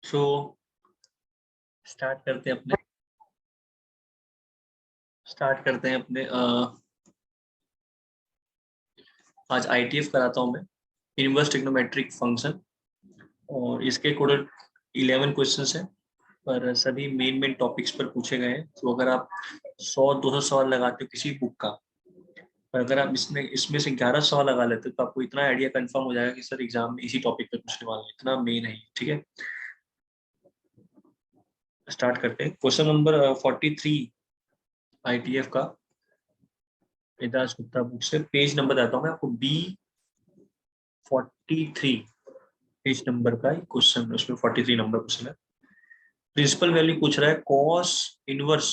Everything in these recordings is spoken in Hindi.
सो स्टार्ट करते हैं अपने आज आईटीएफ कराता हूँ मैं, इनवर्स ट्रिग्नोमेट्रिक फंक्शन, और इसके टोटल 11 क्वेश्चंस हैं, पर सभी मेन टॉपिक्स पर पूछे गए हैं। तो अगर आप 100-200 सवाल लगाते हो किसी बुक का, और अगर आप इसमें से 11 सवाल लगा लेते हो तो आपको इतना आइडिया कंफर्म हो जाएगा कि सर एग्जाम में इसी टॉपिक पे पूछने वाले हैं। इतना मेन है, ठीक है। स्टार्ट करते हैं। क्वेश्चन नंबर 43 आईटीएफ का, वेदांश गुप्ता बुक से। पेज नंबर बताता हूँ मैं आपको, B43 पेज नंबर का क्वेश्चन, उसमें 43 नंबर क्वेश्चन है। प्रिंसिपल वैल्यू पूछ रहा है कॉस इनवर्स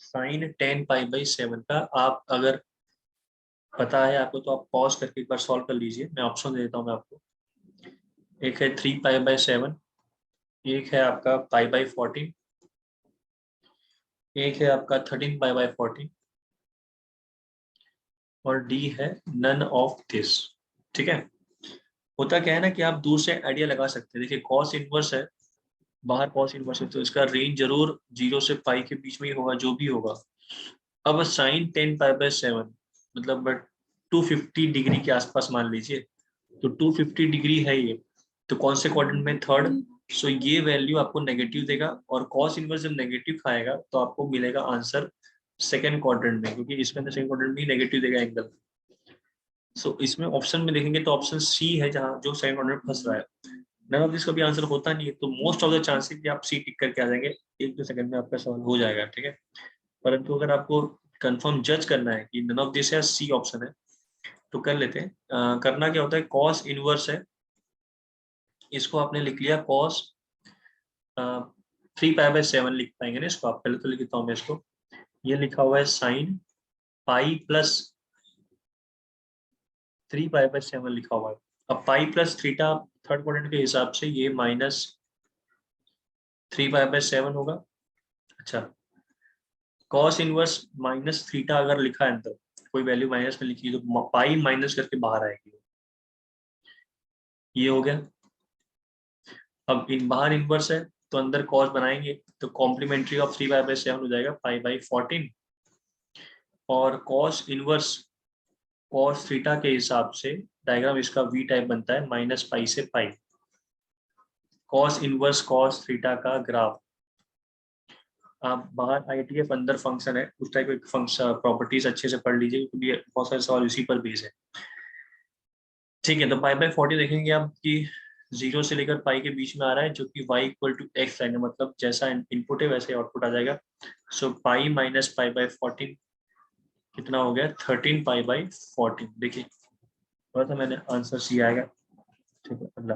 साइन 10π/7 का। आप अगर पता है आपको तो आप पॉज करके एक बार सॉल्व कर लीजिए। मैं ऑप्शन दे देता हूँ मैं आपको। एक है 3π/7, एक है आपका π/14, एक है आपका 13π/14, और डी है नन ऑफ दिस। ठीक है। होता क्या है ना कि आप दूर से आइडिया लगा सकते हैं। देखिए कॉस इनवर्स है, बाहर कॉस इनवर्स है, तो इसका रेंज जरूर 0 से पाई के बीच में ही होगा, जो भी होगा। अब साइन 10π/7 मतलब 250 डिग्री के आसपास मान लीजिए, तो 250 डिग्री है ये, तो कौन से क्वाड्रेंट में? थर्ड। सो ये वैल्यू आपको नेगेटिव देगा, और कॉस इनवर्स जब नेगेटिव खाएगा तो आपको मिलेगा आंसर सेकंड क्वाड्रेंट में, क्योंकि इसमें तो सेकंड क्वाड्रेंट में ही नेगेटिव देगा एंगल। सो इसमें ऑप्शन में देखेंगे तो ऑप्शन सी है, जहां जो सेकंड क्वाड्रेंट फंस रहा है। नन ऑफ दिस का भी आंसर होता नहीं है, तो मोस्ट ऑफ द चांसेस कि आप सी टिक करके आ जाएंगे, 1-2 सेकंड में आपका सवाल हो जाएगा। ठीक है। परंतु अगर आपको कंफर्म जज करना है कि नन ऑफ दिस है, सी ऑप्शन है, तो कर लेते हैं। करना क्या होता है, कॉस इनवर्स है, इसको आपने लिख लिया कॉस 3π/7 लिख पाएंगे ना इसको आप? पहले तो लिखता हूँ मैं इसको। ये लिखा हुआ है साइन π+3π/7 लिखा हुआ है। अब pi plus theta third quadrant के हिसाब से ये -3π/7 होगा। अच्छा, कॉस इनवर्स माइनस थीटा अगर लिखा है अंदर, कोई वैल्यू माइनस में लिखी है, तो पाई माइनस करके बाहर आएगी। ये हो गया। अब इन बाहर इनवर्स है तो अंदर कॉस बनाएंगे, तो कॉम्प्लीमेंट्री ऑफ 3π/7 हो जाएगा π/14, और कॉस इनवर्स कॉस थीटा के हिसाब से डायग्राम इसका वी टाइप बनता है, -π से पाई। कॉस इनवर्स कॉस थीटा का ग्राफ, आप बाहर आईटीएफ अंदर फंक्शन है, उस टाइप के फंक्शन प्रॉपर्टीज अच्छे से पढ़ लीजिए, क्योंकि बहुत सारे सवाल उसी पर बेस है। ठीक है, तो π/40 देखेंगे आप कि 0 से लेकर पाई के बीच में आ रहा है, जो कि y = x लाइन है, मतलब जैसा इनपुट है वैसे आउटपुट आ जाएगा। सो पाई माइनस π/14 कितना हो गया? 13π/14। देखिए थोड़ा सा मैंने आंसर सी आएगा। ठीक है, अगला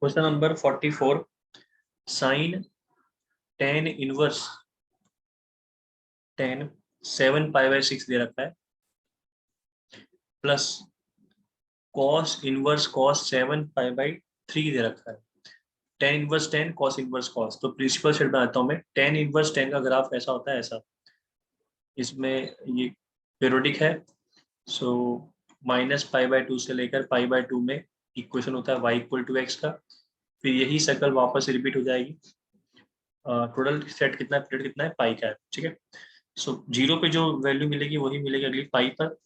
question number 44, sine tan inverse 10 7π/6 दे रखा है, प्लस कॉस इनवर्स कॉस 7π/3 दे रखा है। Tan inverse 10 cos inverse cos, तो प्रिंसिपल सेट बनाता हूँ मैं। टेन इनवर्स 10 का ग्राफ ऐसा होता है, ऐसा। इसमें ये पीरियोडिक है। सो -π/2 से लेकर π/2 में इक्वेशन होता है y = x का। फिर यही सर्कल वापस रिपीट हो जाएगी। टोटल सेट कितना है, पीरियड कितना है, पाई का है। ठीक है। सो 0 पे जो वैल्यू मिलेगी वही मिलेगी अगली पाई पर,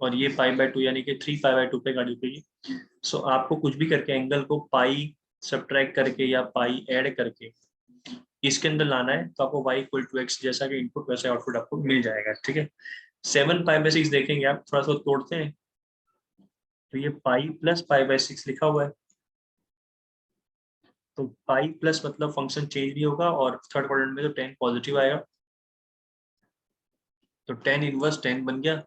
और ये π/2 यानी कि 3π/2 पे गाड़ी रुकेगी। सो आपको कुछ भी करके एंगल को पाई सब्ट्रैक्ट करके या पाई ऐड करके इसके अंदर लाना है, तो आपको y = x जैसा कि इनपुट वैसे आउटपुट आपको मिल जाएगा। ठीक है। 7π/6 देखेंगे आप, थोड़ा सा तोड़ते हैं, तो ये पाई प्लस π/6 लिखा हुआ है, तो पाई प्लस मतलब फंक्शन चेंज नहीं होगा, और थर्ड क्वाड्रेंट में तो 10 पॉजिटिव आएगा, तो 10 इनवर्स 10 बन गया।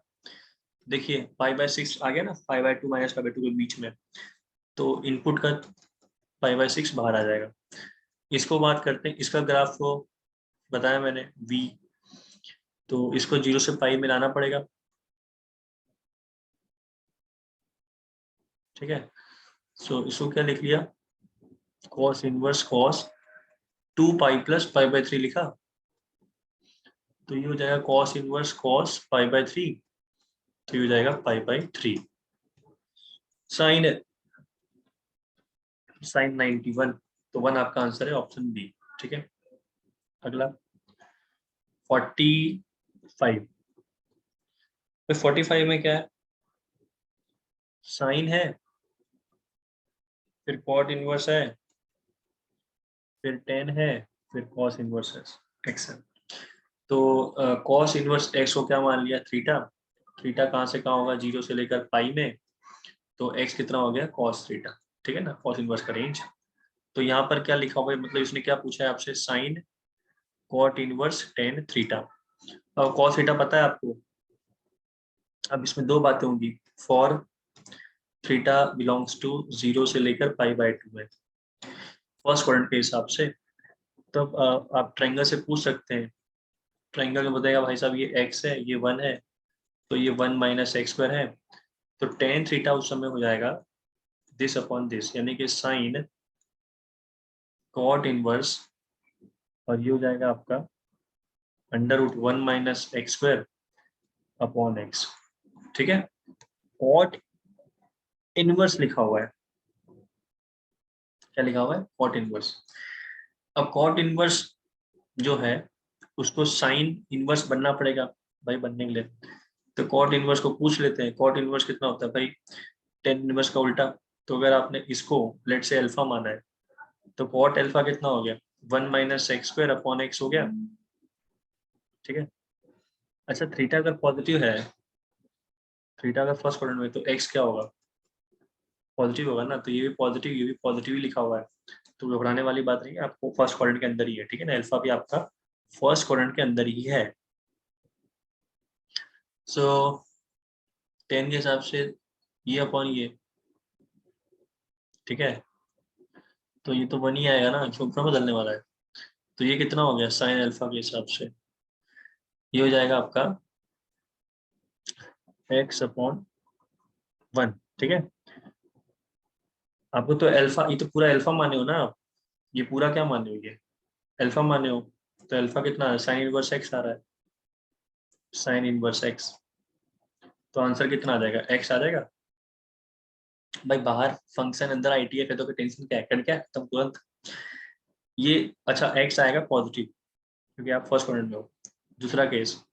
देखिए π/6 आ गया ना, π/2 -π/2 के बीच में, तो इनपुट का π/6 बाहर आ जाएगा। इसको बात करते हैं, इसका ग्राफ को बताया मैंने v, तो इसको 0 से पाई में लाना पड़ेगा। ठीक है। सो इसको क्या लिख लिया, कॉस इनवर्स कॉस 2π + π/3 लिखा, तो ये हो जाएगा कॉस इनवर्स कॉस π/3, तो ये हो जाएगा π/3। साइन साइन 91, तो 1 आपका आंसर है ऑप्शन बी। ठीक है, अगला 45। 45 में क्या है, साइन है, फिर कॉट इनवर्स है, फिर टेन है, फिर कॉस इनवर्स एक्स है। तो कॉस इनवर्स एक्स को क्या मान लिया, थीटा। थीटा कहाँ से कहाँ होगा, 0 से लेकर पाई में, तो एक्स कितना हो गया, कॉस थीटा। ठीक है ना, कॉस इनवर्स का रेंज। तो यहाँ पर क्या लिखा हुआ है, मतलब इसने क्या पूछा है आपसे, sine cot inverse tan theta. और कॉस थीटा पता है आपको। अब इसमें दो बातें होंगी, फॉर थीटा बिलोंग्स टू 0 से लेकर पाई/2 में, फर्स्ट क्वाड्रेंट के हिसाब से। तब आप ट्रायंगल से पूछ सकते हैं, ट्रायंगल में बताएगा भाई साहब ये एक्स है, ये 1 है, तो ये 1 माइनस एक्स स्क्वायर है। तो टेन थीटा उस समय हो जाएगा दिस अपॉन दिस, यानी कि साइन कॉट इनवर्स, और ये हो जाएगा आपका √1 minus x square upon x. ठीक है, कॉट इनवर्स लिखा हुआ है, क्या लिखा हुआ है, कॉट इनवर्स। अब कॉट इनवर्स जो है उसको साइन इनवर्स बनना पड़ेगा भाई, बनने के लिए। तो कॉट इनवर्स को पूछ लेते हैं, कॉट इनवर्स कितना होता है भाई, टेन इनवर्स का उल्टा। तो अगर आपने इसको लेट से अल्फा माना है, तो कॉट अल्फा कितना हो गया, 1 minus x square upon x हो गया। ठीक है, अच्छा थीटा अगर पॉजिटिव है, थीटा अगर फर्स्ट क्वाड्रेंट में, तो एक्स क्या होगा, पॉजिटिव होगा ना। तो ये भी पॉजिटिव, ये भी पॉजिटिव ही लिखा हुआ है, तो घबराने वाली बात नहीं है, आपको फर्स्ट क्वाड्रेंट के अंदर ही है। ठीक है ना, अल्फा भी आपका फर्स्ट क्वाड्रेंट के अंदर ही है। सो 10 के हिसाब से ये अपॉन ये, ठीक है, तो ये तो 1 ही आएगा ना, क्योंकि बदलने वाला है। तो ये कितना हो गया साइन अल्फा के हिसाब से, ये हो जाएगा आपका x अपॉन 1। ठीक है, आपको तो अल्फा, ये तो पूरा अल्फा माने हो ना आप, ये पूरा क्या माने हो, ये अल्फा माने हो। तो अल्फा कितना है, साइन इनवर्स एक्स आ रहा है, साइन इनवर्स एक्स। तो आंसर कितना आ जाएगा, x आ जाएगा भाई। बाहर फंक्शन, अंदर ITF है, तो कोई टेंशन क्या है, कट क्या तुम तुरंत ये। अच्छा x आएगा पॉजिटिव, क्योंकि आप फर्स्ट क्वाड्रेंट में हो। दूसरा केस,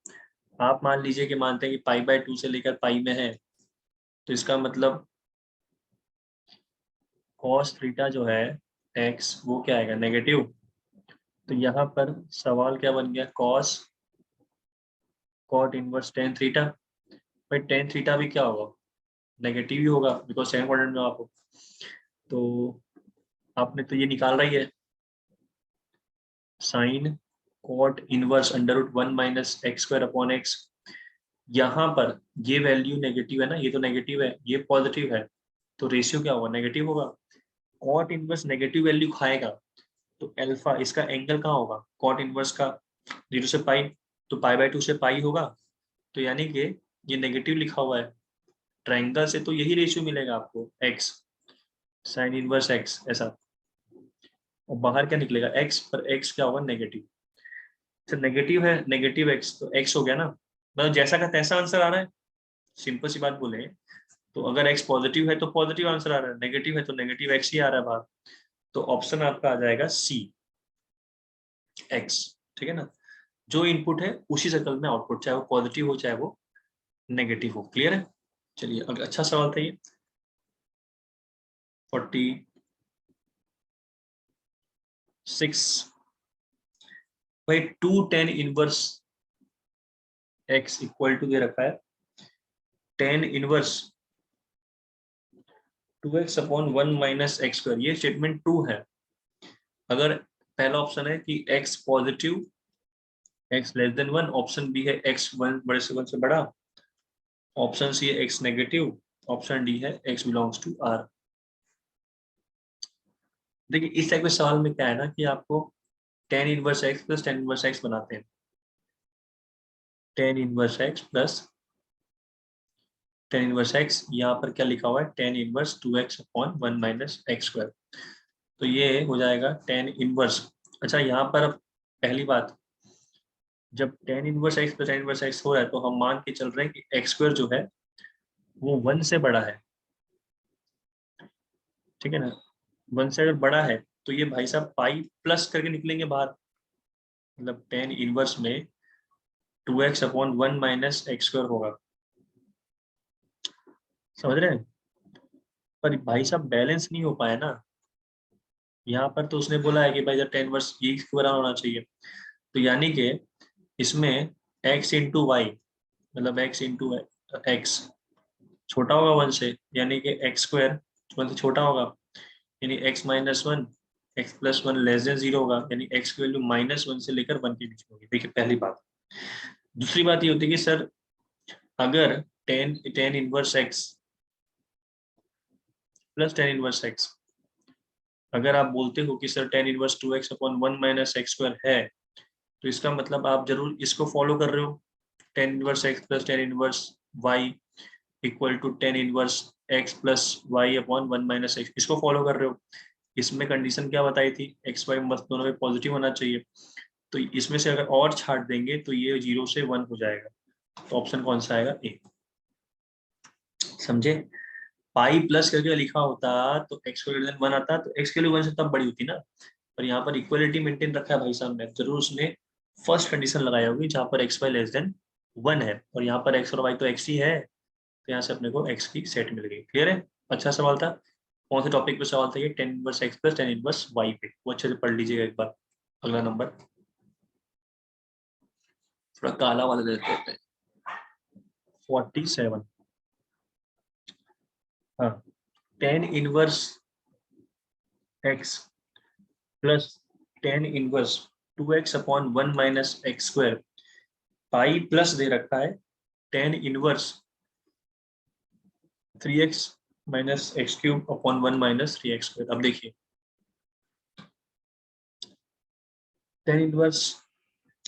आप मान लीजिए कि मानते हैं कि पाई/2 से लेकर पाई में है, तो इसका मतलब कॉस थीटा जो है x, वो क्या आएगा, नेगेटिव। तो यहाँ पर सवाल क्या बन गया, cos cot inverse tan theta. भाई टेन थीटा भी क्या होगा, नेगेटिव ही होगा, बिकॉज सेकंड क्वाड्रेंट में आप हो। तो आपने तो ये निकाल रही है, sine cot inverse √1 minus x square upon x. यहाँ पर ये वैल्यू नेगेटिव है ना, ये तो नेगेटिव है, ये पॉजिटिव है, तो रेशियो क्या होगा, नेगेटिव होगा। कॉट इनवर्स नेगेटिव वैल्यू खाएगा, तो अल्फा, इसका एंगल कहाँ होगा, कॉट इनवर्स का 0 से पाई, तो पाई/2 से पाई होगा। तो यानी कि ये नेगेटिव लिखा हुआ है, ट्रायंगल से तो यही रेशियो मिलेगा आपको, x साइन इनवर्स x ऐसा। और बाहर क्या निकलेगा, x पर x क्या होगा, नेगेटिव। तो नेगेटिव है, नेगेटिव x, तो x हो गया ना, मतलब जैसा का तैसा आंसर आ रहा है। सिंपल सी बात बोले, तो अगर x पॉजिटिव है तो पॉजिटिव आंसर आ रहा है, नेगेटिव है तो नेगेटिव x ही आ रहा है बाहर। तो ऑप्शन आपका आ जाएगा C, x। ठीक है ना, जो इनपुट है उसी सर्कल में आउटपुट, चाहे वो पॉजिटिव हो चाहे वो नेगेटिव हो। क्लियर है, चलिए अगर अच्छा सवाल था ये। 46 भाई, 2 tan inverse x equal to दे रखा है tan inverse 2x upon 1 minus x square, ये स्टेटमेंट 2 है। अगर पहला ऑप्शन है कि x positive, x less than 1, option B है x 1 बड़े से 1 से बड़ा, ऑप्शन सी है x नेगेटिव, ऑप्शन डी है x बिलोंग्स टू R। देखिए इस टाइप के सवाल में क्या है ना, कि आपको tan inverse x plus tan inverse x बनाते हैं, tan inverse x plus tan inverse x, यहाँ पर क्या लिखा हुआ है, tan inverse 2x upon 1 minus x square. तो ये हो जाएगा tan इनवर्स। अच्छा यहाँ पर अब पहली बात, जब tan inverse x plus tan inverse x हो रहा है, तो हम मान के चल रहे हैं कि एक्स स्क्वायर जो है वो 1 से बड़ा है। ठीक है ना, 1 से अगर बड़ा है तो ये भाई साहब पाई प्लस करके निकलेंगे बाहर, मतलब टेन इनवर्स में 2x/1 माइनस एक्स स्क्वायर होगा, समझ रहे हैं? पर भाई साहब बैलेंस नहीं हो पाया ना, यहाँ पर तो उसने बोला है कि भाई जब टेन वर्स ये के बराबर होना चाहिए, तो यानी कि इसमें x इंटू वाई, मतलब x इंटू एक्स छोटा होगा 1 से, यानी कि एक्स स्क्वायर 1 से छोटा होगा, यानी x-1 x+1 लेस देन 0 होगा, यानी x की वैल्यू -1 से लेकर 1 के बीच में होगी। देखिए पहली बात। दूसरी बात ये होती है कि सर अगर ten inverse x plus tan inverse x, अगर आप बोलते हो कि sir ten inverse 2x/1 minus x square है, तो इसका मतलब आप जरूर इसको फॉलो कर रहे हो, tan inverse x plus tan inverse y equal to tan inverse x plus y upon 1 minus x, इसको फॉलो कर रहे हो। इसमें कंडीशन क्या बताई थी, एक्स वाई मत दोनों में पॉजिटिव होना चाहिए, तो इसमें से अगर और छाट देंगे तो ये 0 से 1 हो जाएगा, तो ऑप्शन कौन सा आएगा, ए। समझे? पाई प्लस करके लिखा होता तो एक्स ग्रेटर देन 1 आता, तो एक्स की वैल्यू 1 से तब बड़ी होती ना, पर यहाँ पर इक्वलिटी मेंटेन रखा है भाई साहब ने, जरूर उसने फर्स्ट कंडीशन लगाई होगी जहाँ पर एक्स वाई लेस देन 1 है, और यहाँ पर एक्स और वाई तो एक्स ही है, तो यहाँ से अपने को एक्स की सेट मिल गई। क्लियर है? अच्छा सवाल था। कौन से टॉपिक पे सवाल था ये, tan inverse x plus tan inverse y पे, वो अच्छे से पढ़ लीजिएगा एक बार। अगला नंबर थोड़ा काला वाला दे देते हैं, 47। हाँ, tan inverse x plus tan inverse 2x/1 minus x square, pi plus दे रखा है tan inverse 3x minus x cube upon 1 minus 3x square. अब देखिए टेन इनवर्स,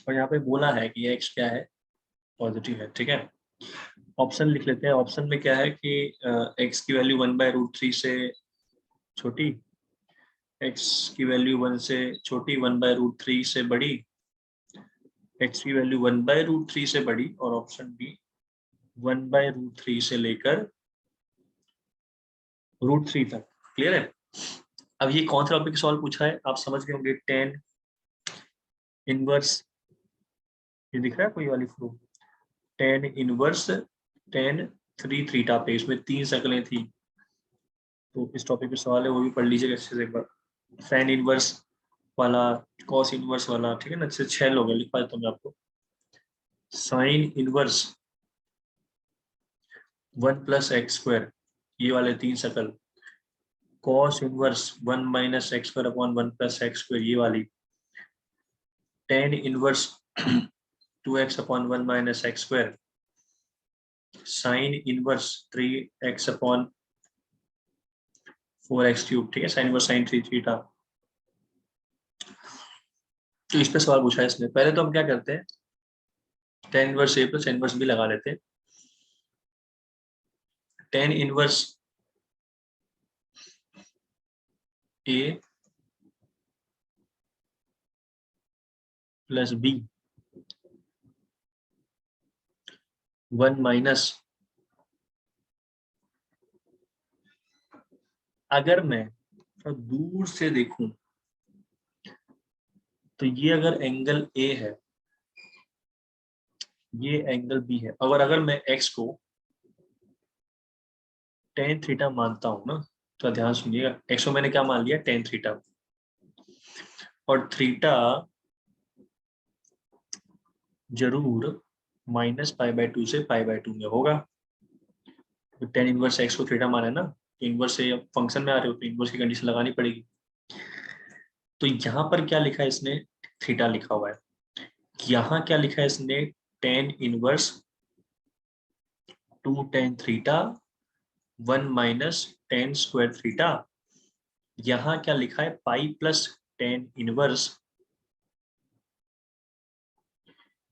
और यहाँ पे बोला है कि x क्या है, पॉजिटिव है, ठीक है। ऑप्शन लिख लेते हैं। ऑप्शन में क्या है कि x की वैल्यू 1/√3 से छोटी, x की वैल्यू 1 से छोटी, 1/√3 से बड़ी, x की वैल्यू 1/√3 से बड़ी, और ऑप्शन बी 1/√3 से लेकर √3 तक। क्लियर है? अब ये कौन सा टॉपिक सॉल्व पूछा है आप समझ गए होंगे, टेन इनवर्स, ये दिख रहा है कोई वाली flow, ten inverse ten three theta पे, इसमें 3 शक्लें थी, तो इस टॉपिक पे सवाल है, वो भी पढ़ लीजिएगा अच्छे से एक बार। साइन इनवर्स वाला, कॉस इनवर्स वाला, ठीक है ना, अच्छे 6 लोग हैं, लिखवा देता हूँ मैं आपको। Sine inverse 1 plus x square, ये वाले 3 शक्ल, cos inverse 1 minus x square upon 1 plus x square, ये वाली, ten inverse 2x/1 minus x square, sine inverse 3x/4x cube, ठीक है, साइन इनवर्स साइन 3 थीटा। तो इस पे सवाल पूछा है इसने। पहले तो हम क्या करते हैं, टेन इनवर्स ए प्लस इनवर्स बी लगा लेते हैं। टेन इनवर्स ए प्लस बी 1 माइनस, अगर मैं थोड़ा दूर से देखूं तो ये अगर एंगल ए है, ये एंगल बी है, अगर मैं एक्स को टेन थीटा मानता हूं ना, तो ध्यान सुनिएगा, एक्स को मैंने क्या मान लिया, टेन थीटा, और थीटा जरूर -π/2 से π/2 में होगा। तो टेन इनवर्स एक्स को थीटा माना है ना, तो इनवर्स से फंक्शन में आ रहे हो तो इनवर्स की कंडीशन लगानी पड़ेगी। तो यहाँ पर क्या लिखा है इसने, थीटा लिखा हुआ है, यहाँ क्या लिखा है इसने, tan inverse 2 tan theta 1 minus ten square theta, यहाँ क्या लिखा है, पाई प्लस टेन इनवर्स,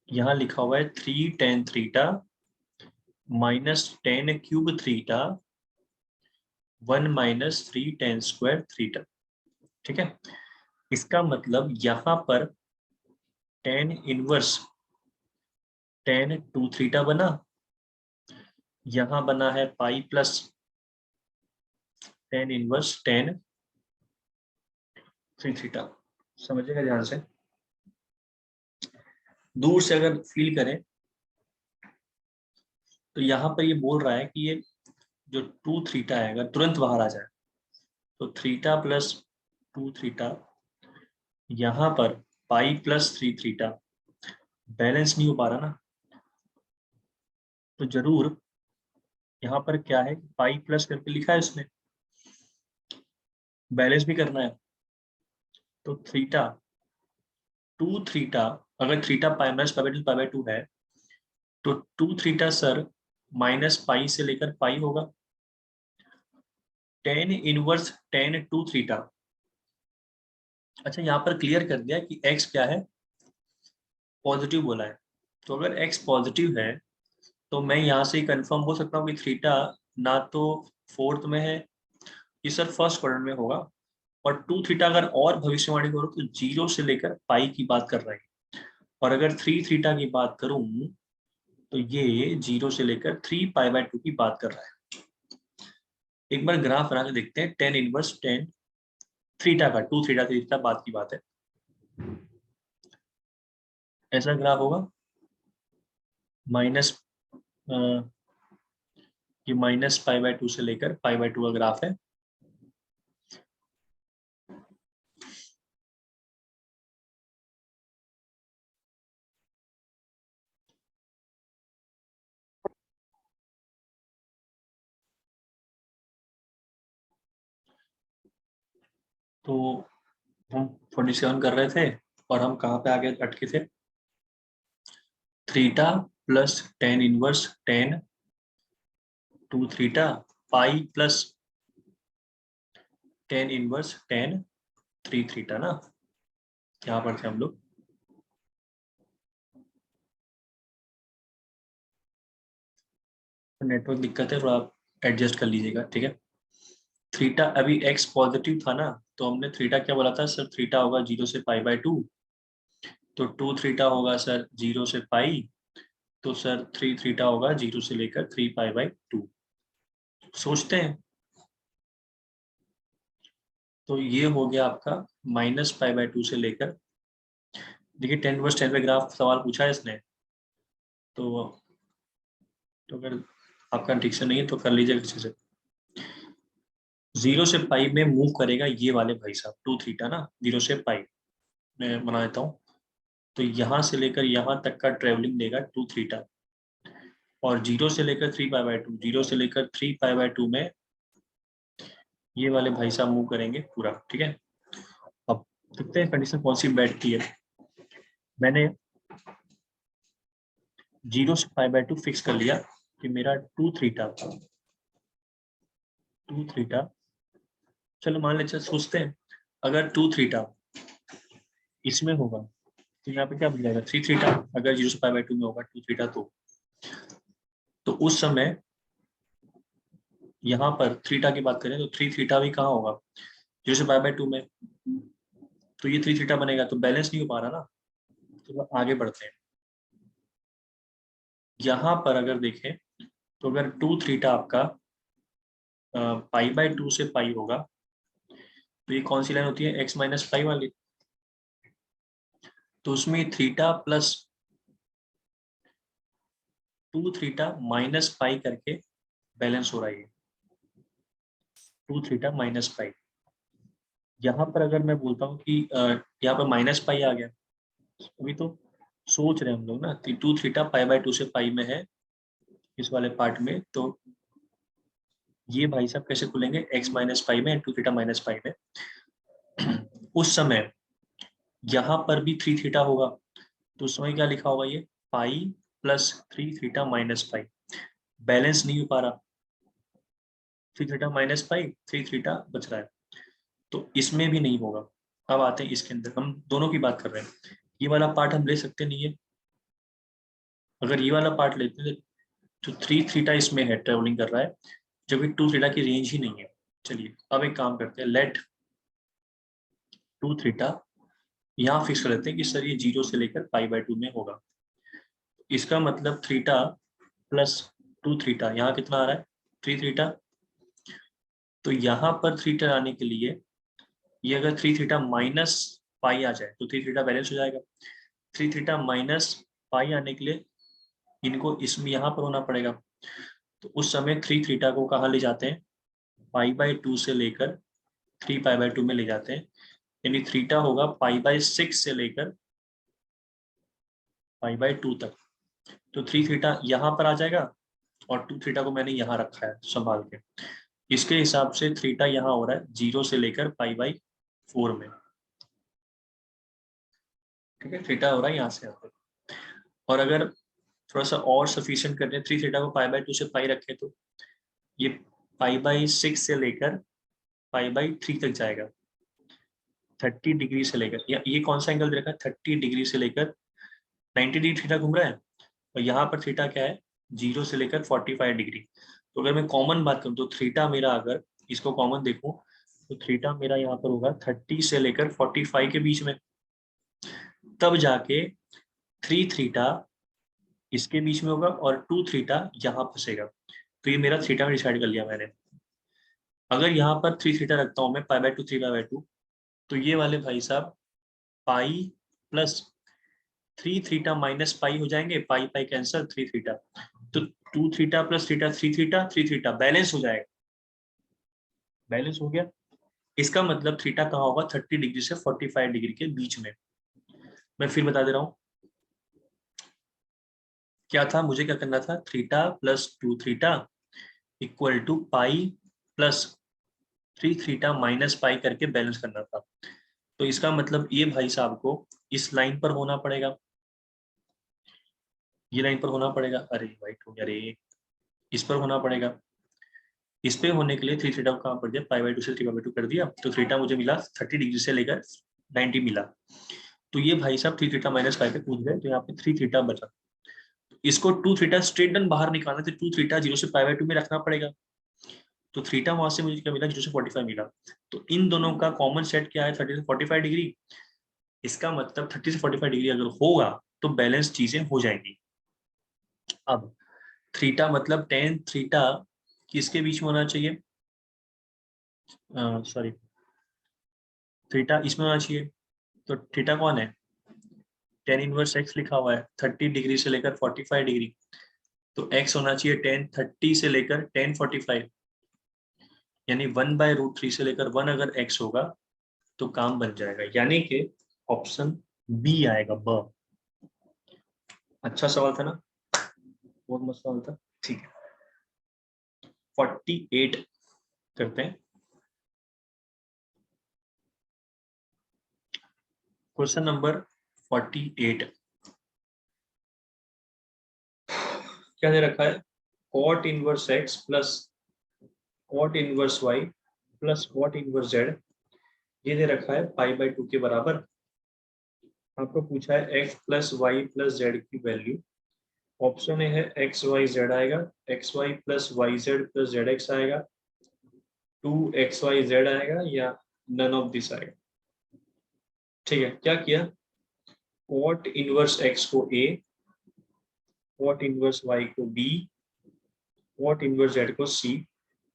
यहाँ लिखा हुआ है 3 tan theta minus tan cube theta 1 minus 3 tan square theta, ठीक है। इसका मतलब यहाँ पर tan inverse tan two theta बना, यहाँ बना है pi plus tan inverse tan 3 theta. समझिएगा ध्यान से, दूर से अगर फील करें तो यहाँ पर ये बोल रहा है कि ये जो 2 थीटा है अगर तुरंत बाहर आ जाए तो थीटा प्लस 2 थीटा, यहाँ पर पाई प्लस 3 थीटा, बैलेंस नहीं हो पा रहा ना, तो जरूर यहाँ पर क्या है, पाई प्लस करके लिखा है इसने, बैलेंस भी करना है। तो थीटा 2 थीटा, अगर theta pi minus pi by 2 है तो 2 थीटा सर माइनस पाई से लेकर पाई होगा, टेन इनवर्स टेन 2 थीटा। अच्छा यहाँ पर क्लियर कर दिया कि x क्या है, पॉजिटिव बोला है। तो अगर x पॉजिटिव है तो मैं यहाँ से कंफर्म हो सकता हूँ कि थीटा ना तो फोर्थ में है, ये सर फर्स्ट क्वाड्रेंट में होगा, और 2 थीटा अगर और भविष्यवाणी करो तो 0 से लेकर पाई की बात कर रहे हैं, और अगर 3 थीटा की बात करूं तो ये 0 से लेकर 3 पाई बाय 2 की बात कर रहा है। एक बार ग्राफ बना के देखते हैं, टेन इनवर्स टेन थीटा का, 2 थीटा 3 थीटा बात की बात है, ऐसा ग्राफ होगा। माइनस ये माइनस पाई बाय 2 से लेकर पाई बाय 2 का ग्राफ है। तो हम 47 कर रहे थे और हम कहाँ पे आगे अटके थे, theta plus tan inverse ten 2 theta pi plus tan inverse tan 3 theta ना, यहाँ पर थे हम लोग। नेटवर्क दिक्कत है, थोड़ा आप एडजस्ट कर लीजिएगा, ठीक है। थीटा अभी x पॉजिटिव था ना, तो हमने थीटा क्या बोला था सर, थीटा होगा 0 से पाई बाय 2, तो 2 थीटा होगा सर 0 से पाई, तो सर 3 थीटा होगा 0 से लेकर 3 पाई बाय 2। सोचते हैं, तो ये हो गया आपका माइनस पाई बाय 2 से लेकर, देखिए 10 वर्स 10 पे ग्राफ सवाल पूछा है इसने, तो अगर आपका ठीक से नहीं है तो कर लीजिएगा किसी से। 0 से पाई में मूव करेगा ये वाले भाई साहब 2 थीटा ना, 0 से पाई मैं बना देता हूँ, तो यहाँ से लेकर यहाँ तक का ट्रेवलिंग देगा 2 थीटा, और 0 से लेकर 3 पाई बाय 2, 0 से लेकर 3 पाई बाय 2 में ये वाले भाई साहब मूव करेंगे पूरा, ठीक है। अब देखते हैं कंडीशन कौन सी बैठती है। मैंने 0 से पाई बाय 2 फिक्स कर लिया कि मेरा 2 थीटा, 2 थीटा, चलो मान लेते सोचते हैं अगर 2 थीटा इसमें होगा तो यहाँ पे क्या बन जाएगा 3 थीटा, अगर 0 से पाई बाय 2 में होगा 2 थीटा तो उस समय यहाँ पर थीटा की बात करें तो 3 थीटा भी कहाँ होगा 0 से पाई बाय 2 में, तो ये 3 थीटा बनेगा, तो बैलेंस नहीं हो पा रहा ना, तो आगे बढ़ते हैं। यहाँ पर अगर देखें तो अगर 2 थीटा आपका पाई बाय 2 से पाई होगा तो ये कौन सी लाइन होती है, x माइनस पाई वाली, तो उसमें theta plus 2 theta minus pi करके बैलेंस हो रहा है, 2 थीटा माइनस पाई। यहाँ पर अगर मैं बोलता हूँ कि यहाँ पर माइनस पाई आ गया, अभी तो सोच रहे हैं हम लोग ना, 2 थीटा पाई बाय 2 से पाई में है इस वाले पार्ट में, तो ये भाई साहब कैसे खुलेंगे, x माइनस पाई में, 2 थीटा माइनस पाई में। उस समय यहाँ पर भी 3 थीटा होगा, तो उस समय क्या लिखा होगा, ये पाई प्लस 3 थीटा माइनस पाई, बैलेंस नहीं हो पा रहा, 3 थीटा माइनस पाई 3 थीटा बच रहा है, तो इसमें भी नहीं होगा। अब आते हैं इसके अंदर, हम दोनों की बात कर रहे हैं, ये वाला पार्ट हम ले सकते नहीं है, अगर ये वाला पार्ट लेते हैं तो 3 थीटा इसमें है ट्रेवलिंग कर रहा है, जबकि 2 थीटा की रेंज ही नहीं है। चलिए अब एक काम करते हैं, लेट 2 थीटा यहाँ फिक्स कर लेते हैं कि सर ये 0 से लेकर पाई बाय 2 में होगा, इसका मतलब थीटा प्लस 2 थीटा, यहाँ कितना आ रहा है 3 थीटा, तो यहाँ पर थीटा आने के लिए ये अगर 3 थीटा माइनस पाई आ जाए तो 3 थीटा बैलेंस हो जाएगा। 3 थीटा माइनस पाई आने के लिए इनको इसमें यहाँ पर होना पड़ेगा। तो उस समय 3 थीटा को कहाँ ले जाते हैं, π/2 से लेकर 3π/2 में ले जाते हैं, यानी थीटा होगा π/6 से लेकर π/2 तक। तो 3 थीटा यहाँ पर आ जाएगा और 2 थीटा को मैंने यहाँ रखा है संभाल के। इसके हिसाब से थीटा यहाँ हो रहा है 0 से लेकर π/4 में। ठीक है, थीटा हो रहा है यहाँ से यहाँ पर। और अगर थोड़ा सा और सफिशिएंट करते हैं, 3 थीटा को π/2 से पाई रखें तो ये π/6 से लेकर π/3 तक जाएगा। 30 डिग्री से लेकर, ये कौन सा एंगल दे रखा है, 30 डिग्री से लेकर 90 डिग्री थीटा घूम रहा है। और यहाँ पर थीटा क्या है, 0 से लेकर 45 डिग्री। तो अगर मैं कॉमन बात करूँ तो थीटा मेरा, अगर इसको कॉमन देखूं तो थीटा मेरा यहाँ पर होगा 30 से लेकर 45 के बीच में। तब जाके 3 थीटा इसके बीच में होगा और 2 थीटा यहाँ फंसेगा। तो ये मेरा थीटा में डिसाइड कर लिया मैंने। अगर यहाँ पर 3 थीटा रखता हूँ मैं, π/2 3π/2, तो ये वाले भाई साहब पाई प्लस 3 थीटा माइनस पाई हो जाएंगे, पाई पाई कैंसर, 3 थीटा। तो 2 theta plus theta 3 theta 3 theta balance हो जाएगा। बैलेंस हो गया। इसका मतलब थीटा कहाँ होगा, 30 डिग्री से 45 डिग्री के बीच में। मैं फिर बता दे रहा हूँ क्या था, मुझे क्या करना था, theta plus 2 theta equal to pi plus 3 theta minus pi करके बैलेंस करना था। तो इसका मतलब ये भाई साहब को इस लाइन पर होना पड़ेगा, ये लाइन पर होना पड़ेगा। अरे वाइट हो गया रे, इस पर होना पड़ेगा। इस पे होने के लिए 3 थीटा को कहाँ कर दिया, π/2 से 3π/2 कर दिया। तो थीटा मुझे मिला 30 डिग्री से लेकर 90 मिला। तो ये भाई साहब 3 थीटा माइनस पाई पे कूद गए, तो यहाँ पे 3 थीटा बचा। इसको 2 थीटा स्ट्रेट डन बाहर निकालना, तो 2 थीटा 0 से π/2 में रखना पड़ेगा। तो थीटा वहां से मुझे क्या मिला, 0 से 45 मिला। तो इन दोनों का कॉमन सेट क्या है, 30 से 45 डिग्री। इसका मतलब 30 से 45 डिग्री अगर होगा तो बैलेंस चीजें हो जाएंगी। अब थीटा मतलब टेन थीटा किसके बीच में होना चाहिए, सॉरी थीटा इसमें होना चाहिए। तो थीटा कौन है, टेन इनवर्स एक्स लिखा हुआ है, 30 डिग्री से लेकर 45 डिग्री। तो एक्स होना चाहिए टेन 30 से लेकर टेन 45, यानी 1/√3 से लेकर 1 अगर एक्स होगा तो काम बन जाएगा, यानी कि ऑप्शन बी आएगा, ब। अच्छा सवाल था ना, बहुत मस्त सवाल था। ठीक है, 48 करते हैं। क्वेश्चन नंबर 48 क्या दे रखा है, cot inverse x plus cot inverse y plus cot inverse z, ये दे रखा है π/2 के बराबर। आपको पूछा है x plus y plus z की वैल्यू। ऑप्शन ए है एक्स वाई जेड आएगा, x y plus y z plus z x आएगा, 2xy z आएगा, या नन ऑफ दिस आएगा। ठीक है, क्या किया, cot इनवर्स x को a, cot इनवर्स y को b, cot इनवर्स z को c।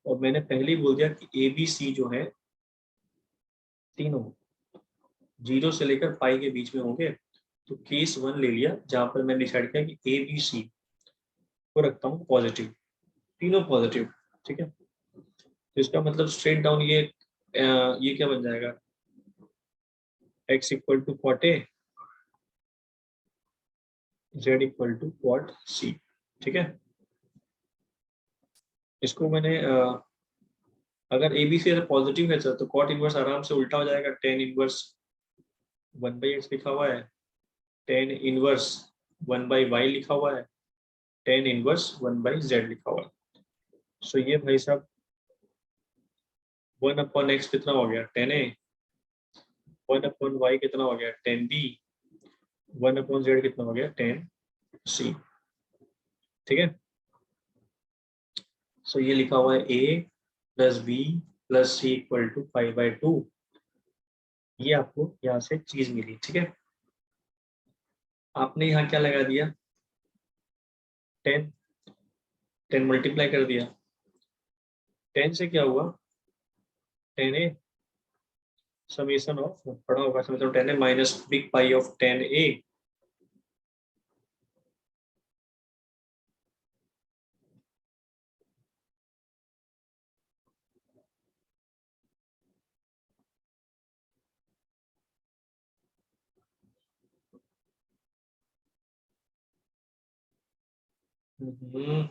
और मैंने पहले ही बोल दिया कि ए बी सी जो है तीनों 0 से लेकर पाई के बीच में होंगे। तो केस 1 ले लिया जहां पर मैंने डिसाइड किया कि ए बी सी को रखता हूँ पॉजिटिव, तीनों पॉजिटिव। ठीक है, तो इसका मतलब स्ट्रेट डाउन ये क्या बन जाएगा, x equal to cot a, z equal to cot c। ठीक है, इसको मैंने अगर ए बी सी पॉजिटिव है सर तो cot इनवर्स आराम से उल्टा हो जाएगा, टेन इनवर्स 1/x लिखा हुआ है, टेन इनवर्स 1/y लिखा हुआ है, टेन इनवर्स 1/z लिखा हुआ है। सो ये भाई साहब 1/x कितना हो गया, 10a, 1/y कितना हो गया, 10b, 1/z कितना हो गया, 10c। ठीक है, सो ये लिखा हुआ है a plus B plus C equal to 5/2। ये आपको यहाँ से चीज मिली। ठीक है, आपने यहाँ क्या लगा दिया, 10, 10 मल्टीप्लाई कर दिया, 10 से क्या हुआ, 10a समेशन ऑफ पढ़ा होगा, summation of 10a minus big pi of 10a hmm,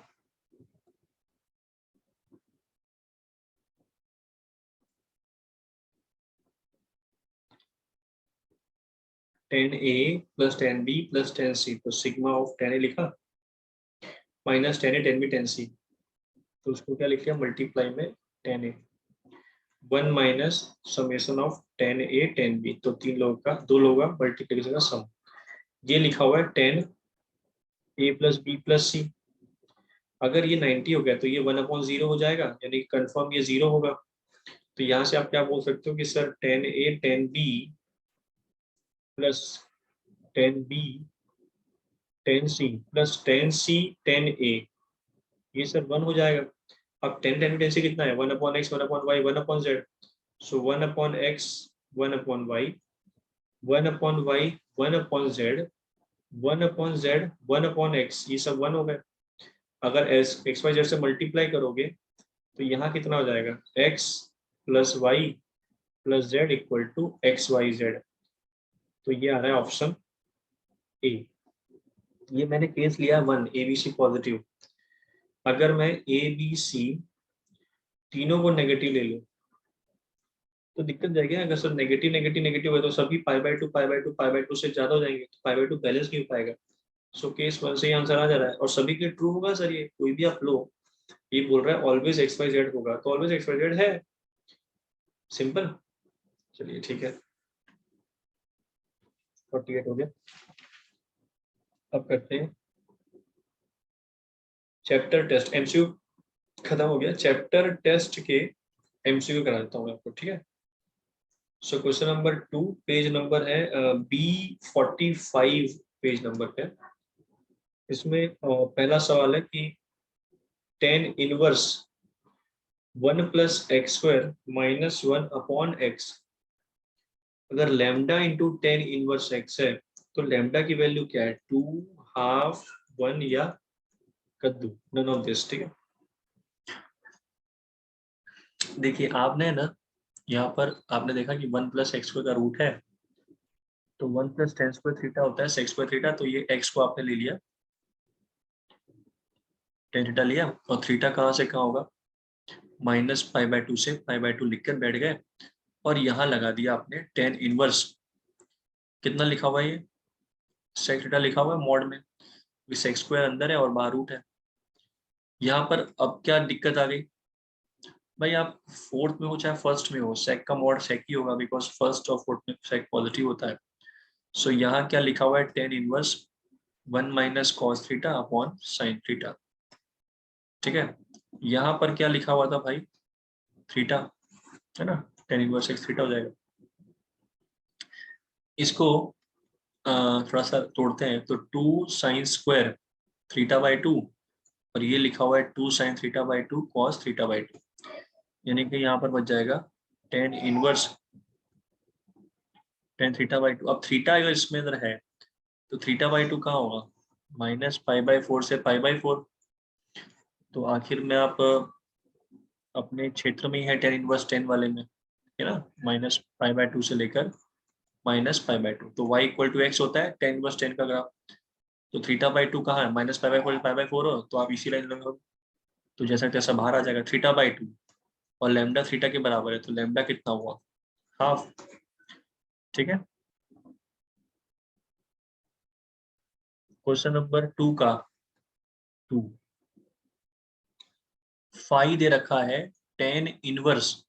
10a plus 10b plus 10c, तो सिग्मा ऑफ 10a लिखा माइनस 10a 10b 10c, तो उसको क्या लिख लिया मल्टीप्लाई में 10a 1 minus summation of 10a 10b, तो तीन लोगों का दो लोगों का मल्टीप्लिकेशन का सम। ये लिखा हुआ है 10a plus b plus c। अगर ये 90 हो गया तो ये 1/0 हो जाएगा, यानी कंफर्म ये 0 होगा। तो यहाँ से आप क्या बोल सकते हो कि sir 10a 10b plus 10b 10c plus 10c 10a, ये सर 1 हो जाएगा। अब 10 कितना है 1/x 1/y 1/z, सो 1/x 1/y 1/y 1/z 1/z 1/x, ये सब 1 हो गए। अगर एक्स वाई जेड से मल्टीप्लाई करोगे तो यहाँ कितना हो जाएगा x plus y plus z equal to x y z, तो ये आ रहा है ऑप्शन ए। ये मैंने केस लिया 1 ए बी सी पॉजिटिव। अगर मैं ए बी सी तीनों को नेगेटिव ले लूं तो दिक्कत जाएगी ना। अगर सब नेगेटिव नेगेटिव नेगेटिव है तो सभी पाई बाय टू से ज्यादा हो जाएंगे, तो पाई बाय टू बैलेंस नहीं हो पाएगा। सो केस 1 से ही आंसर आ जा रहा है, और सभी के ट्रू होगा सर, ये कोई भी आप लो। ये बोल रहा है ऑलवेज एक्स वाई जेड होगा, तो ऑलवेज एक्स वाई जेड है, सिंपल। चलिए ठीक है, 48 हो गया। अब करते हैं चैप्टर टेस्ट, एमसीक्यू खत्म हो गया। चैप्टर टेस्ट के एमसीक्यू करा देता हूँ आपको, ठीक है। So question number 2, page number है B45 पेज नंबर पे। इसमें पहला सवाल है कि 10 inverse 1 plus x square minus 1/x, अगर लैम्डा इंटू 10 इनवर्स x है तो लैम्डा की वैल्यू क्या है 2, हाफ, 1 या कद्दू, नन ऑफ दिस, ठीक है। देखिए आपने ना यहाँ पर आपने देखा कि 1 प्लस एक्स स्क्वायर का रूट है, तो 1 प्लस टेन स्क्वायर थीटा होता है सेक्स स्क्वायर थीटा, तो ये x को आपने ले लिया, टेन थीटा लिया, और थीटा कहाँ से कहाँ होगा माइनस पाई बाय 2 से पाई बाय 2 लिखकर बैठ गए, और यहाँ लगा दिया आपने 10 इनवर्स, कितना लिखा हुआ है ये सेक थीटा लिखा हुआ है मॉड में, सेक्स स्क्वायर अंदर है और बाहर रूट है। यहाँ पर अब क्या दिक्कत आ गई भाई, आप फोर्थ में हो चाहे फर्स्ट में हो, सेक का मॉड सेक ही होगा, बिकॉज फर्स्ट और फोर्थ में सेक पॉजिटिव होता है। सो यहाँ क्या लिखा हुआ है 10 inverse 1 minus cos theta upon sine theta, ठीक है। यहाँ पर क्या लिखा हुआ था भाई थीटा, है ना, 10 इनवर्स एक्स थीटा हो जाएगा। इसको थोड़ा सा तोड़ते हैं, तो 2 sin² थीटा/2, और ये लिखा हुआ है 2 sin थीटा/2 कॉस थीटा/2, यानी कि यहाँ पर बच जाएगा 10 इनवर्स 10 थीटा/2। अब थीटा अगर इसमें अंदर है तो थीटा/2 कहाँ होगा माइनस पाई/4 से पाई/4, तो आखिर में आप अपने क्षेत्र में ही है 10 इनवर्स 10 वाले में, है ना, माइनस पाई/2 से लेकर माइनस पाई/2, तो y इक्वल टू एक्स होता है 10 इनवर्स 10 का ग्राफ। तो थीटा/2 कहाँ है माइनस पाई/4 हो, तो आप इसी लाइन में हो, तो जैसा तैसा बाहर आ जाएगा थीटा/2, और लैम्डा थीटा के बराबर है, तो लैम्डा कितना हुआ हाफ, ठीक है। क्वेश्चन नंबर 2 का 2, फाई दे रखा है 10 इनवर्स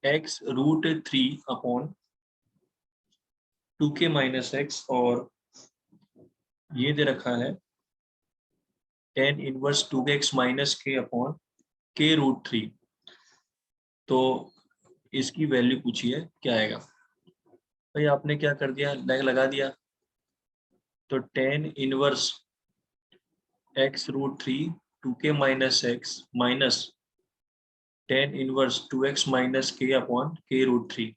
x√3/2k-x, और ये दे रखा है 10 इनवर्स 2x-k/k√3, तो इसकी वैल्यू पूछिए क्या आएगा। भाई आपने क्या कर दिया लगा दिया, तो 10 inverse x√3 2k-x minus tan inverse 2x minus के अपॉन के रूट 3।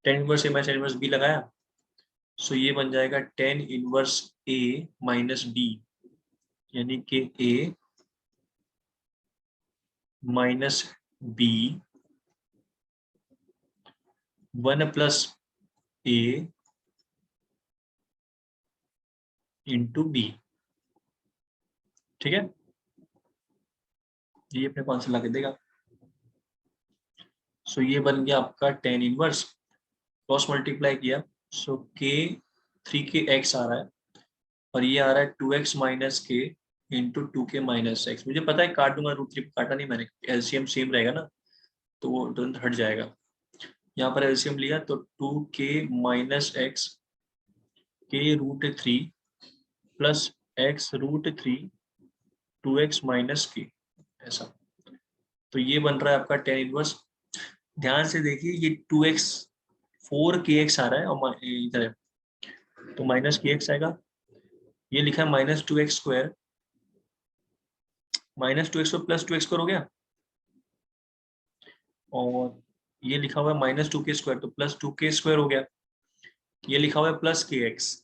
टेन इनवर्स ए माइनस टेन इनवर्स बी लगाया, सो ये बन जाएगा टेन इनवर्स ए माइनस बी, यानी कि ए माइनस बी 1 प्लस ए इंटू बी। ठीक है, ये अपने को आंसर ला के देगा। सो ये बन गया आपका टेन इनवर्स, क्रॉस मल्टीप्लाई किया, सो के 3 के एक्स आ रहा है और ये आ रहा है 2x माइनस के इंटू 2 के माइनस एक्स। मुझे पता है काट दूंगा, रूट 3 काटा नहीं मैंने, एलसीएम सेम रहेगा ना तो वो तुरंत हट जाएगा। यहाँ पर एलसीएम लिया तो 2 के माइनस एक्स के root 3 plus x root 3 2x minus के, ऐसा। तो ये बन रहा है आपका टेन इनवर्स। ध्यान से देखिए, ये 2x 4kx आ रहा है और इधर है तो माइनस kx आएगा। ये लिखा है minus 2x square, minus 2x plus 2x square हो गया, और ये लिखा हुआ है माइनस 2k स्क्वायर तो प्लस 2k स्क्वायर हो गया। ये लिखा हुआ है प्लस के एक्स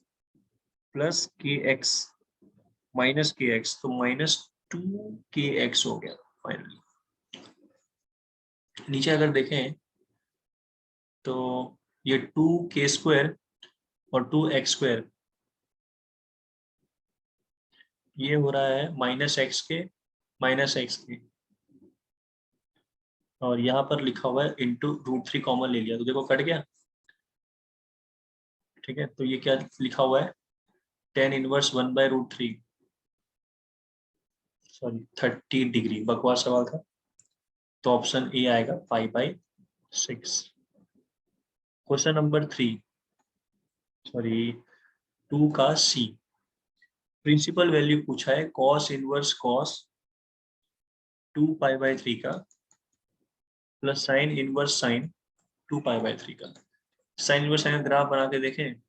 माइनस के एक्स तो माइनस 2kx हो गया फाइनली। नीचे अगर देखें तो ये 2k स्क्वायर और 2x स्क्वायर, ये हो रहा है माइनस एक्स के माइनस एक्स के, और यहाँ पर लिखा हुआ है इंटू रूट 3 कॉमन ले लिया तो देखो कट गया। ठीक है, तो ये क्या लिखा हुआ है, टेन इनवर्स 1/√3, सॉरी 30 डिग्री, बकवास सवाल था। तो ऑप्शन ए आएगा 5/6। क्वेश्चन नंबर 3, सॉरी 2 का सी, प्रिंसिपल वैल्यू पूछा है कॉस इनवर्स कॉस 2π/3 का प्लस साइन इनवर्स साइन 2π/3 का। साइन इनवर्स साइन ग्राफ बना के देखें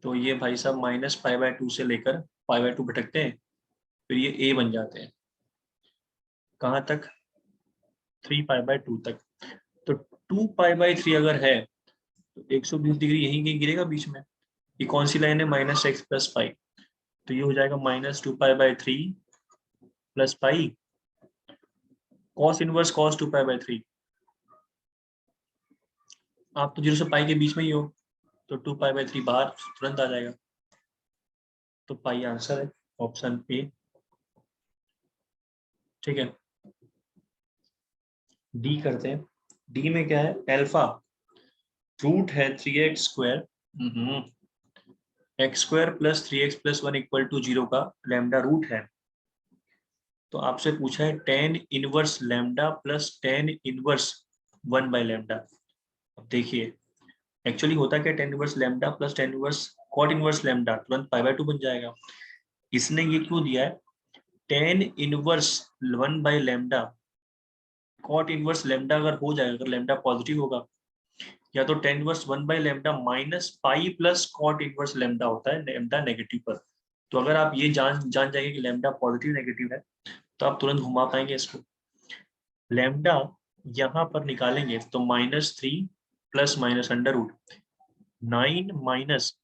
तो ये भाई साहब -π/2 से लेकर π/2 भटकते हैं, फिर ये a बन जाते हैं। कहाँ तक, 3π/2 तक। तो 2π/3 अगर है तो 120 डिग्री यहीं कहीं गिरेगा बीच में। ये कौन सी लाइन है, -x प्लस पाई, तो ये हो जाएगा -2π/3 plus pi cos inverse cos 2π/3। आप तो 0 से पाई के बीच में ही हो तो 2π/3 बाहर तुरंत आ जाएगा। तो पाई आंसर है ऑप्शन ए। ठीक है, डी करते हैं। डी में क्या है, अल्फा रूट है 3x square x square plus 3x plus 1 equal to 0 का लैम्डा रूट है। तो आपसे पूछा है tan inverse lambda plus tan inverse 1/λ। अब देखिए एक्चुअली होता क्या, tan inverse lambda plus tan inverse cot inverse lambda तुरंत π/2 बन जाएगा। इसने ये क्यों दिया है, tan inverse 1/λ cot inverse lambda अगर हो जाएगा, अगर लैम्डा पॉजिटिव होगा, या तो tan inverse 1/λ minus pi plus cot inverse lambda होता है लैम्डा नेगेटिव पर। तो अगर आप ये जान जाएंगे कि लैम्डा पॉजिटिव नेगेटिव है तो आप तुरंत घुमा पाएंगे इसको। लैम्डा यहाँ पर निकालेंगे तो -3 प्लस माइनस √9 माइनस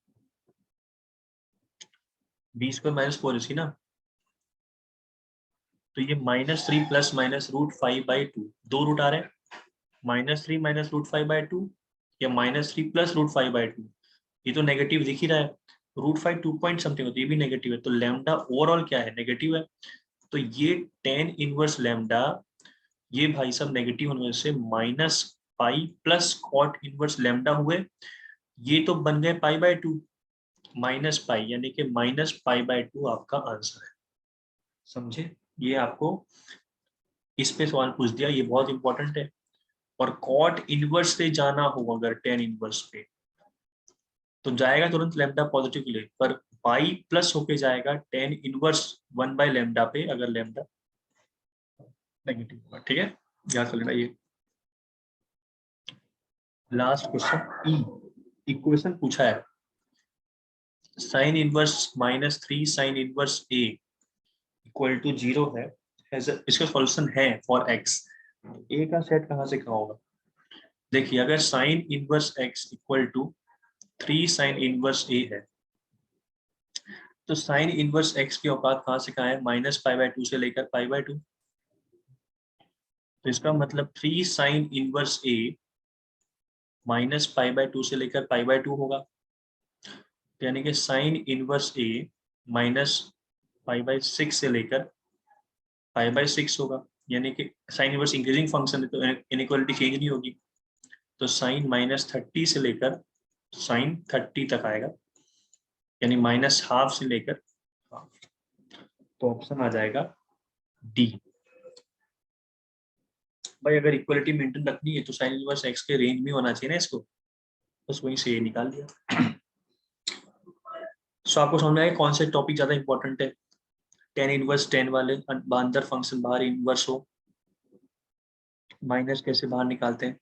b² -4 इसी ना, तो ये -3 प्लस माइनस √5/2, दो रूट आ रहे हैं, -3 माइनस √5/2 या -3 प्लस √5/2। ये तो नेगेटिव दिख ही रहा है, √5 2 पॉइंट समथिंग होता है, ये भी नेगेटिव है, तो लैम्डा ओवरऑल क्या है, नेगेटिव है। तो ये टेन इनवर्स लैम्डा, ये भाई साहब नेगेटिव होने से minus pi plus cot inverse lambda हुए, ये तो बन गए π/2 माइनस पाई, यानी कि -π/2 आपका आंसर है। समझे, ये आपको इस पे सवाल पूछ दिया, ये बहुत इंपॉर्टेंट है। और कॉट इनवर्स से जाना हो अगर टेन इनवर्स पे तो जाएगा तुरंत लैम्डा पॉजिटिव के लिए, पर पाई प्लस होके जाएगा टेन इनवर्स 1/λ पे अगर लैम्डा नेगेटिव होगा। ठीक है, याद कर लेना ये। लास्ट क्वेश्चन ई, इक्वेशन पूछा है sine inverse -3 sine inverse a equal to 0 है, इसका सॉल्यूशन है फॉर एक्स, ए का सेट कहाँ से कहाँ होगा? देखिए अगर sine inverse x equal to 3 sine inverse A है, तो साइन इनवर्स एक्स की औकात कहाँ से कहाँ है? -π/2 से लेकर π/2। तो इसका मतलब 3 साइन इनवर्स ए -π/2 से लेकर π/2 होगा, यानी कि साइन इनवर्स ए -π/6 से लेकर π/6 होगा, यानी कि साइन इनवर्स इंक्रीजिंग फंक्शन है तो इनइक्वालिटी चेंज नहीं होगी। तो साइन -30 से लेकर साइन 30 तक आएगा, यानी -½ से लेकर हाफ। तो ऑप्शन आ जाएगा डी। भाई अगर इक्वलिटी मेंटेन रखनी है तो साइन इनवर्स एक्स के रेंज में होना चाहिए ना इसको, बस वहीं से ये निकाल दिया। सो आपको समझ में आया कौन से टॉपिक ज्यादा इंपॉर्टेंट है? tan इनवर्स tan वाले, अंदर फंक्शन बाहर इनवर्स हो, माइनस कैसे बाहर निकालते हैं,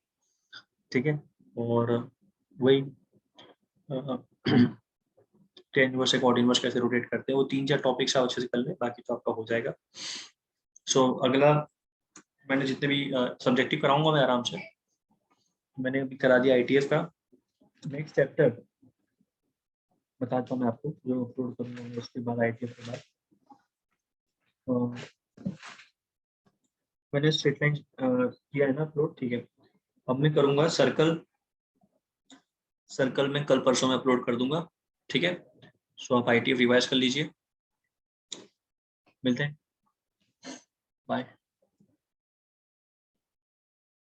ठीक है, और वही tan इनवर्स से cot इनवर्स कैसे रोटेट करते हैं, वो 3-4 टॉपिक्स आप अच्छे से कर ले, बाकी तो आपका हो जाएगा। सो अगला मैंने जितने भी सब्जेक्टिव कराऊंगा मैं आराम से, मैंने अभी करा दिया ITF का। नेक्स्ट चैप्टर बताता हूँ मैं आपको, जो अपलोड करूंगा उसके बाद ITF के बाद। मैंने स्ट्रेट लाइन किया है ना अपलोड, ठीक है। अब मैं करूंगा सर्कल, सर्कल में कल परसों में अपलोड कर दूंगा, ठीक है। सो आप ITF रिवाइज कर लीजिए, मिलते हैं, बाय।